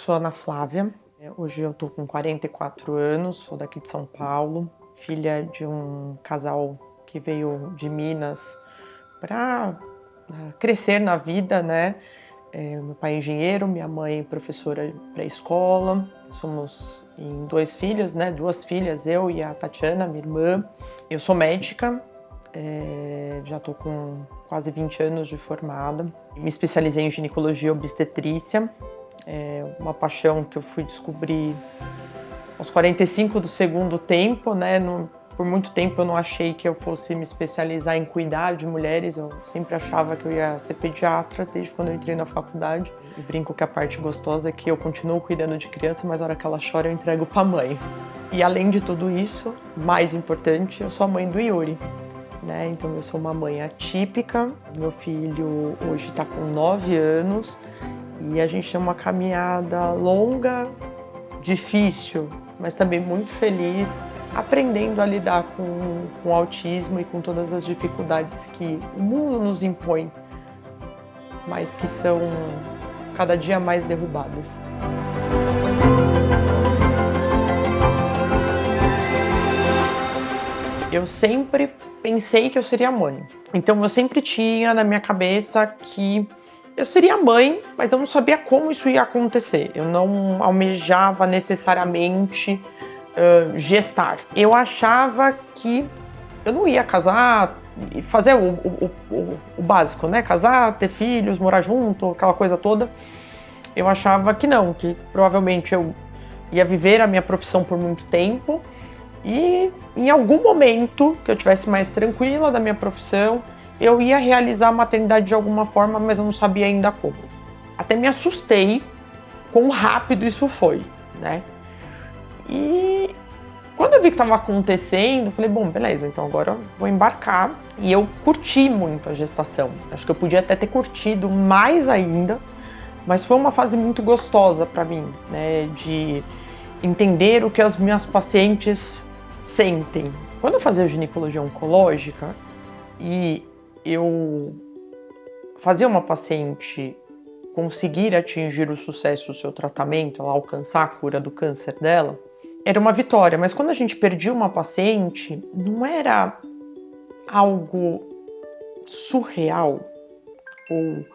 sou Ana Flávia, hoje eu tô com 44 anos, sou daqui de São Paulo, filha de um casal que veio de Minas para crescer na vida, né? Meu pai é engenheiro, minha mãe professora pré-escola, somos em duas filhas, né? Duas filhas, eu e a Tatiana, minha irmã. Eu sou médica, já tô com quase 20 anos de formada. Me especializei em ginecologia e obstetrícia, uma paixão que eu fui descobrir aos 45 do segundo tempo, né? Por muito tempo eu não achei que eu fosse me especializar em cuidar de mulheres, eu sempre achava que eu ia ser pediatra desde quando eu entrei na faculdade. E brinco que a parte gostosa é que eu continuo cuidando de criança, mas na hora que ela chora eu entrego pra mãe. E além de tudo isso, mais importante, eu sou a mãe do Yuri, né? Então eu sou uma mãe atípica, meu filho hoje está com 9 anos e a gente tem uma caminhada longa, difícil, mas também muito feliz, aprendendo a lidar com o autismo e com todas as dificuldades que o mundo nos impõe, mas que são cada dia mais derrubadas. Eu sempre pensei que eu seria mãe, então eu sempre tinha na minha cabeça que eu seria mãe, mas eu não sabia como isso ia acontecer. Eu não almejava necessariamente gestar. Eu achava que eu não ia casar e fazer o básico, né? Casar, ter filhos, morar junto, aquela coisa toda. Eu achava que não, que provavelmente eu ia viver a minha profissão por muito tempo e em algum momento que eu estivesse mais tranquila da minha profissão, eu ia realizar a maternidade de alguma forma, mas eu não sabia ainda como. Até me assustei quão rápido isso foi, né? E quando eu vi que estava acontecendo, eu falei, bom, beleza, então agora eu vou embarcar. E eu curti muito a gestação. Acho que eu podia até ter curtido mais ainda, mas foi uma fase muito gostosa para mim, né? De entender o que as minhas pacientes sentem. Quando eu fazia ginecologia oncológica e eu fazia uma paciente conseguir atingir o sucesso do seu tratamento, ela alcançar a cura do câncer dela, era uma vitória. Mas quando a gente perdia uma paciente, não era algo surreal ou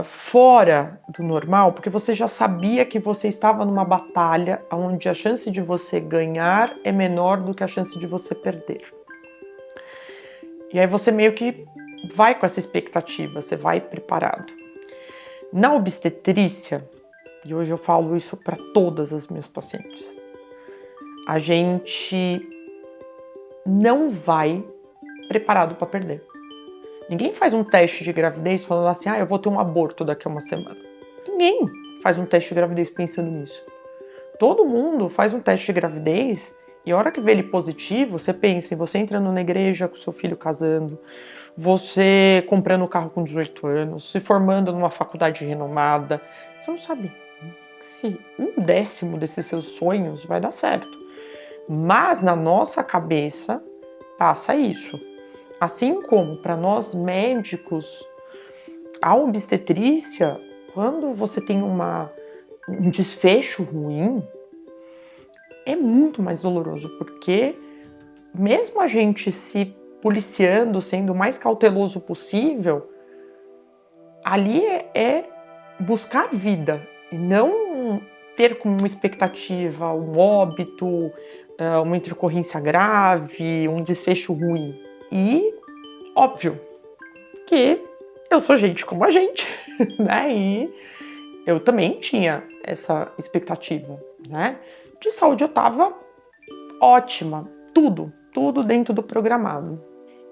fora do normal, porque você já sabia que você estava numa batalha onde a chance de você ganhar é menor do que a chance de você perder. E aí você meio que vai com essa expectativa, você vai preparado. Na obstetrícia, e hoje eu falo isso para todas as minhas pacientes, a gente não vai preparado para perder. Ninguém faz um teste de gravidez falando assim, eu vou ter um aborto daqui a uma semana. Ninguém faz um teste de gravidez pensando nisso. Todo mundo faz um teste de gravidez e a hora que vê ele positivo, você pensa em você entrando na igreja com seu filho casando, você comprando um carro com 18 anos, se formando numa faculdade renomada. Você não sabe se 1/10 desses seus sonhos vai dar certo. Mas na nossa cabeça passa isso. Assim como para nós médicos, a obstetrícia, quando você tem um desfecho ruim, é muito mais doloroso, porque mesmo a gente se policiando, sendo o mais cauteloso possível, ali é buscar vida e não ter como uma expectativa um óbito, uma intercorrência grave, um desfecho ruim. E óbvio que eu sou gente como a gente, né? E eu também tinha essa expectativa, né? De saúde eu tava ótima, tudo dentro do programado.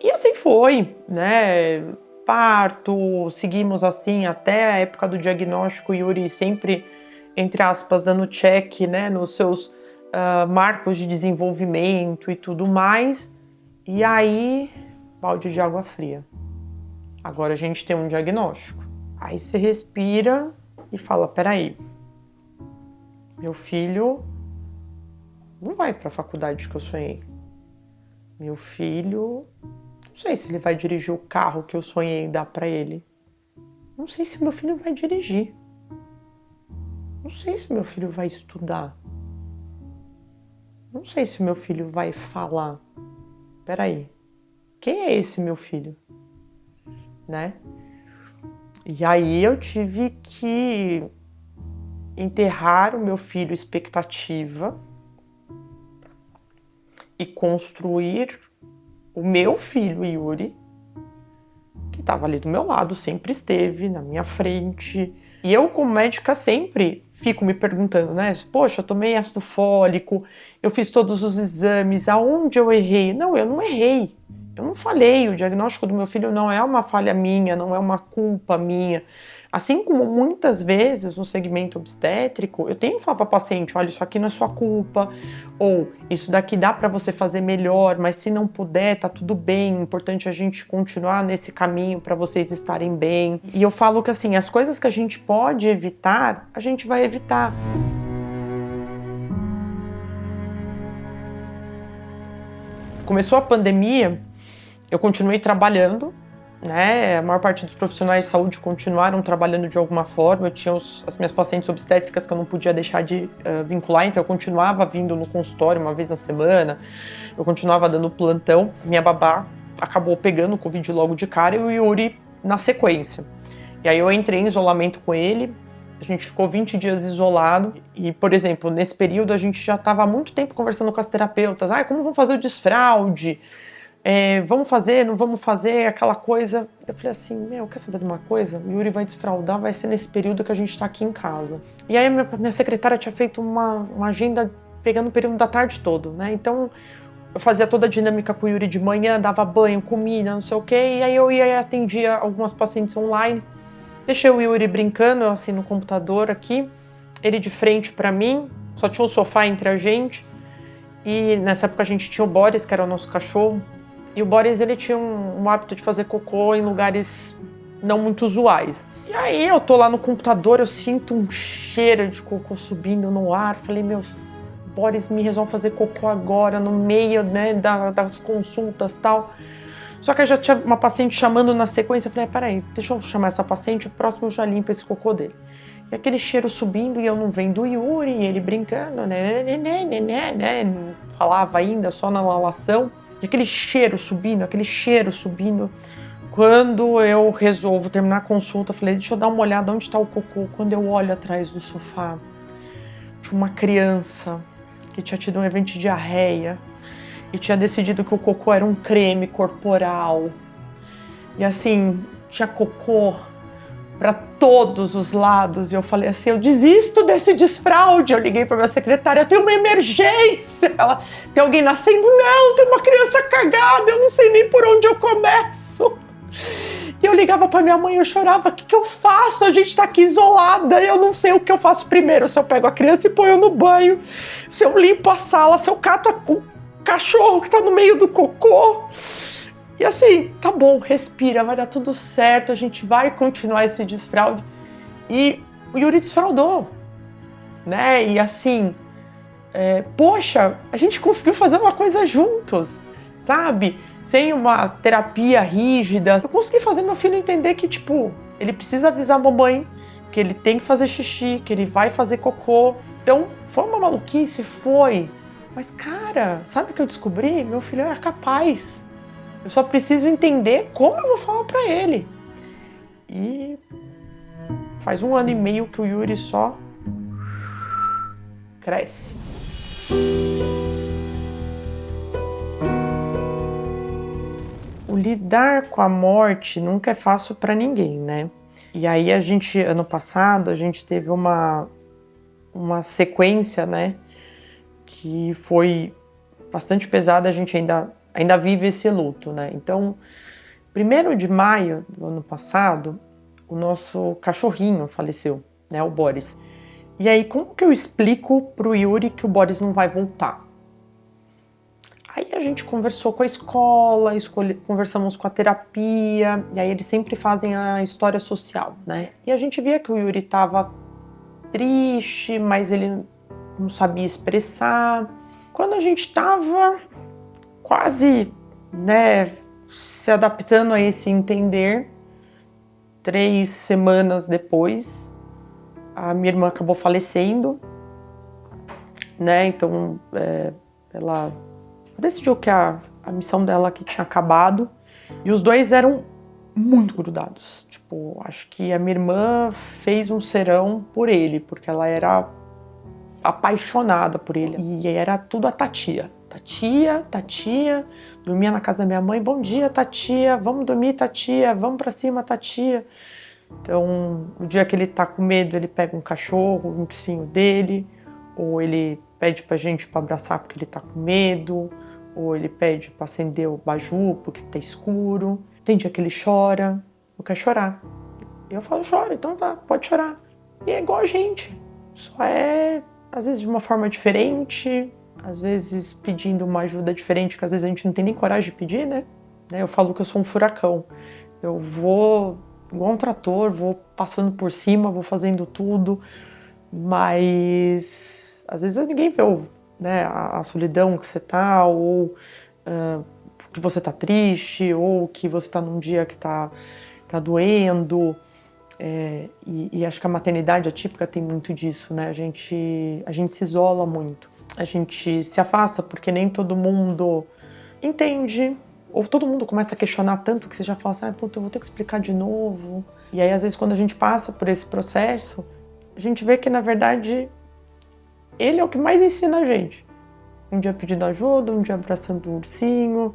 E assim foi, né? Parto, seguimos assim até a época do diagnóstico, Yuri sempre, entre aspas, dando check, né, nos seus marcos de desenvolvimento e tudo mais. E aí, balde de água fria. Agora a gente tem um diagnóstico. Aí você respira e fala, peraí, meu filho não vai para a faculdade que eu sonhei. Meu filho, não sei se ele vai dirigir o carro que eu sonhei dar para ele. Não sei se meu filho vai dirigir. Não não sei se meu filho vai estudar. Não sei se meu filho vai falar. Peraí, quem é esse meu filho? Né? E aí eu tive que enterrar o meu filho expectativa e construir o meu filho Yuri, que estava ali do meu lado, sempre esteve na minha frente. E eu, como médica, sempre fico me perguntando, né? Poxa, eu tomei ácido fólico, eu fiz todos os exames, aonde eu errei? Não, eu não errei. Eu não falhei. O diagnóstico do meu filho não é uma falha minha, não é uma culpa minha. Assim como muitas vezes no segmento obstétrico, eu tenho que falar para a paciente, olha, isso aqui não é sua culpa, ou isso daqui dá para você fazer melhor, mas se não puder, tá tudo bem, é importante a gente continuar nesse caminho para vocês estarem bem. E eu falo que assim, as coisas que a gente pode evitar, a gente vai evitar. Começou a pandemia, eu continuei trabalhando, né? A maior parte dos profissionais de saúde continuaram trabalhando de alguma forma. Eu tinha as minhas pacientes obstétricas que eu não podia deixar de vincular, então eu continuava vindo no consultório uma vez na semana, eu continuava dando plantão. Minha babá acabou pegando o Covid logo de cara e o Yuri na sequência. E aí eu entrei em isolamento com ele, a gente ficou 20 dias isolado e, por exemplo, nesse período a gente já estava há muito tempo conversando com as terapeutas. Como vamos fazer o desfraude? Vamos fazer, não vamos fazer, aquela coisa. Eu falei assim, quer saber de uma coisa? O Yuri vai desfraudar, vai ser nesse período que a gente está aqui em casa. E aí minha secretária tinha feito uma agenda pegando o período da tarde todo, né? Então eu fazia toda a dinâmica com o Yuri de manhã, dava banho, comida, não sei o quê, e aí eu ia e atendia algumas pacientes online. Deixei o Yuri brincando, assim, no computador aqui, ele de frente para mim, só tinha um sofá entre a gente. E nessa época a gente tinha o Boris, que era o nosso cachorro. E o Boris, ele tinha um hábito de fazer cocô em lugares não muito usuais. E aí eu tô lá no computador, eu sinto um cheiro de cocô subindo no ar. Falei, Boris me resolve fazer cocô agora, no meio, né, das consultas e tal. Só que eu já tinha uma paciente chamando na sequência. Eu falei, peraí, deixa eu chamar essa paciente, o próximo eu já limpo esse cocô dele. E aquele cheiro subindo e eu não vendo o Yuri, e ele brincando, né, falava ainda só na lalação. E aquele cheiro subindo. Quando eu resolvo terminar a consulta, eu falei, deixa eu dar uma olhada onde está o cocô. Quando eu olho atrás do sofá, tinha uma criança que tinha tido um evento de diarreia e tinha decidido que o cocô era um creme corporal. E assim, tinha cocô para todos os lados. E eu falei assim, eu desisto desse desfraude. Eu liguei para minha secretária, eu tenho uma emergência. Ela, tem alguém nascendo? Não, tem uma criança cagada, eu não sei nem por onde eu começo. E eu ligava para minha mãe, eu chorava, o que eu faço? A gente tá aqui isolada, eu não sei o que eu faço primeiro. Se eu pego a criança e ponho no banho, se eu limpo a sala, se eu cato o cachorro que tá no meio do cocô. E assim, tá bom, respira, vai dar tudo certo, a gente vai continuar esse desfraude. E o Yuri desfraudou, né? E assim, poxa, a gente conseguiu fazer uma coisa juntos, sabe? Sem uma terapia rígida. Eu consegui fazer meu filho entender que, tipo, ele precisa avisar a mamãe que ele tem que fazer xixi, que ele vai fazer cocô. Então, foi uma maluquice, foi. Mas, cara, sabe o que eu descobri? Meu filho era capaz. Eu só preciso entender como eu vou falar pra ele. E faz 1 ano e meio que o Yuri só cresce. O lidar com a morte nunca é fácil pra ninguém, né? E aí ano passado, a gente teve uma sequência, né? Que foi bastante pesada, a gente ainda vive esse luto, né? Então, 1º de maio do ano passado, o nosso cachorrinho faleceu, né? O Boris. E aí, como que eu explico pro Yuri que o Boris não vai voltar? Aí a gente conversou com a escola, conversamos com a terapia, e aí eles sempre fazem a história social, né? E a gente via que o Yuri tava triste, mas ele não sabia expressar. Quando a gente tava quase, né, se adaptando a esse entender, 3 semanas depois, a minha irmã acabou falecendo, né? Então ela decidiu que a missão dela aqui tinha acabado. E os dois eram muito grudados. Tipo, acho que a minha irmã fez um serão por ele, porque ela era apaixonada por ele. E era tudo a Tatia. Tatia, dormia na casa da minha mãe. Bom dia, Tatia, vamos dormir, Tatia, vamos pra cima, Tatia. Então, o dia que ele tá com medo, ele pega um cachorro, um ursinho dele, ou ele pede pra gente pra abraçar porque ele tá com medo, ou ele pede pra acender o baju porque tá escuro. Tem dia que ele chora, não quer chorar. E eu falo, chora, então tá, pode chorar. E é igual a gente, só é, às vezes, de uma forma diferente, às vezes pedindo uma ajuda diferente, que às vezes a gente não tem nem coragem de pedir, né? Eu falo que eu sou um furacão. Eu vou igual um trator, vou passando por cima, vou fazendo tudo, mas às vezes ninguém vê né, a solidão que você tá, ou que você tá triste, ou que você tá num dia que tá doendo. E acho que a maternidade atípica tem muito disso, né? A gente se isola muito, a gente se afasta porque nem todo mundo entende, ou todo mundo começa a questionar tanto que você já fala assim, puta, eu vou ter que explicar de novo. E aí, às vezes, quando a gente passa por esse processo, a gente vê que, na verdade, ele é o que mais ensina a gente. Um dia pedindo ajuda, um dia abraçando o ursinho,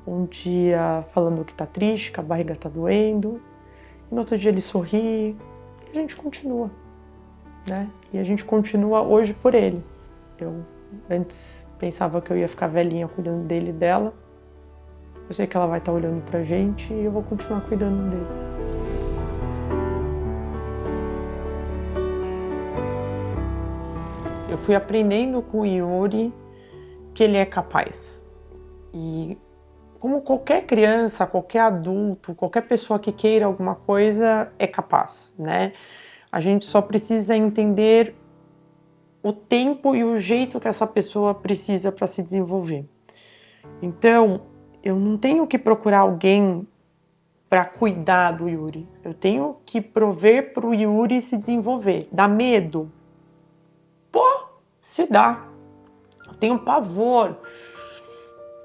um dia falando que tá triste, que a barriga tá doendo. E no outro dia ele sorri, e a gente continua, né? E a gente continua hoje por ele. Eu antes pensava que eu ia ficar velhinha cuidando dele e dela. Eu sei que ela vai estar olhando pra gente e eu vou continuar cuidando dele. Eu fui aprendendo com o Yuri que ele é capaz. E como qualquer criança, qualquer adulto, qualquer pessoa que queira alguma coisa é capaz, né? A gente só precisa entender o tempo e o jeito que essa pessoa precisa para se desenvolver. Então, eu não tenho que procurar alguém para cuidar do Yuri. Eu tenho que prover para o Yuri se desenvolver. Dá medo? Pô, se dá. Eu tenho pavor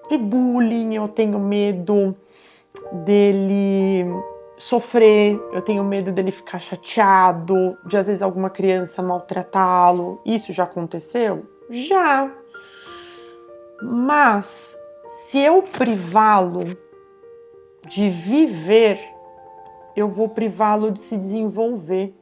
de bullying, eu tenho medo dele sofrer, eu tenho medo dele ficar chateado, de às vezes alguma criança maltratá-lo. Isso já aconteceu? Já. Mas se eu privá-lo de viver, eu vou privá-lo de se desenvolver.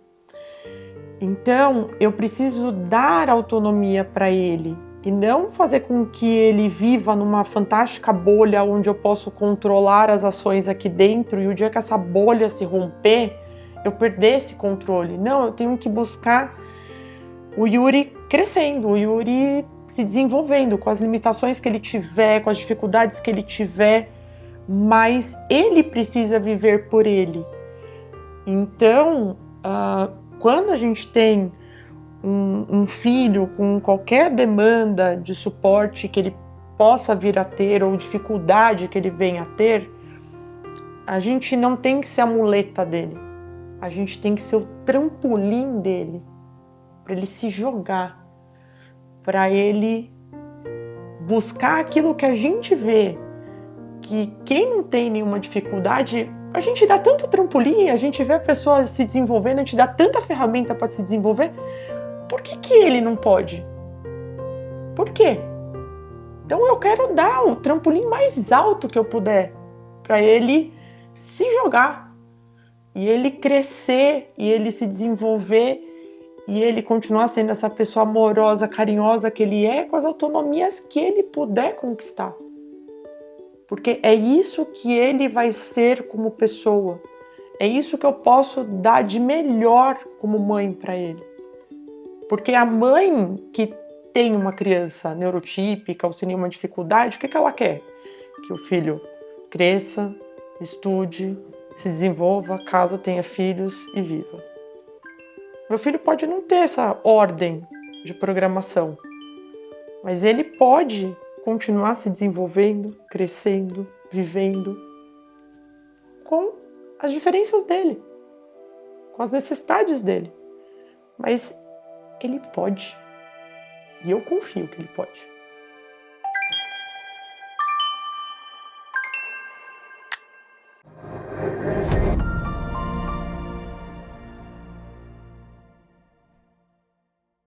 Então, eu preciso dar autonomia para ele e não fazer com que ele viva numa fantástica bolha onde eu posso controlar as ações aqui dentro e o dia que essa bolha se romper, eu perder esse controle. Não, eu tenho que buscar o Yuri crescendo, o Yuri se desenvolvendo com as limitações que ele tiver, com as dificuldades que ele tiver, mas ele precisa viver por ele. Então, quando a gente tem um filho com qualquer demanda de suporte que ele possa vir a ter ou dificuldade que ele venha a ter, a gente não tem que ser a muleta dele. A gente tem que ser o trampolim dele, para ele se jogar, para ele buscar aquilo que a gente vê, que quem não tem nenhuma dificuldade, a gente dá tanto trampolim, a gente vê a pessoa se desenvolvendo, a gente dá tanta ferramenta para se desenvolver. Por que ele não pode? Por quê? Então eu quero dar o trampolim mais alto que eu puder para ele se jogar e ele crescer e ele se desenvolver e ele continuar sendo essa pessoa amorosa, carinhosa que ele é, com as autonomias que ele puder conquistar. Porque é isso que ele vai ser como pessoa. É isso que eu posso dar de melhor como mãe para ele. Porque a mãe que tem uma criança neurotípica ou sem nenhuma dificuldade, o que ela quer? Que o filho cresça, estude, se desenvolva, casa, tenha filhos e viva. Meu filho pode não ter essa ordem de programação, mas ele pode continuar se desenvolvendo, crescendo, vivendo com as diferenças dele, com as necessidades dele. mas ele pode. E eu confio que ele pode.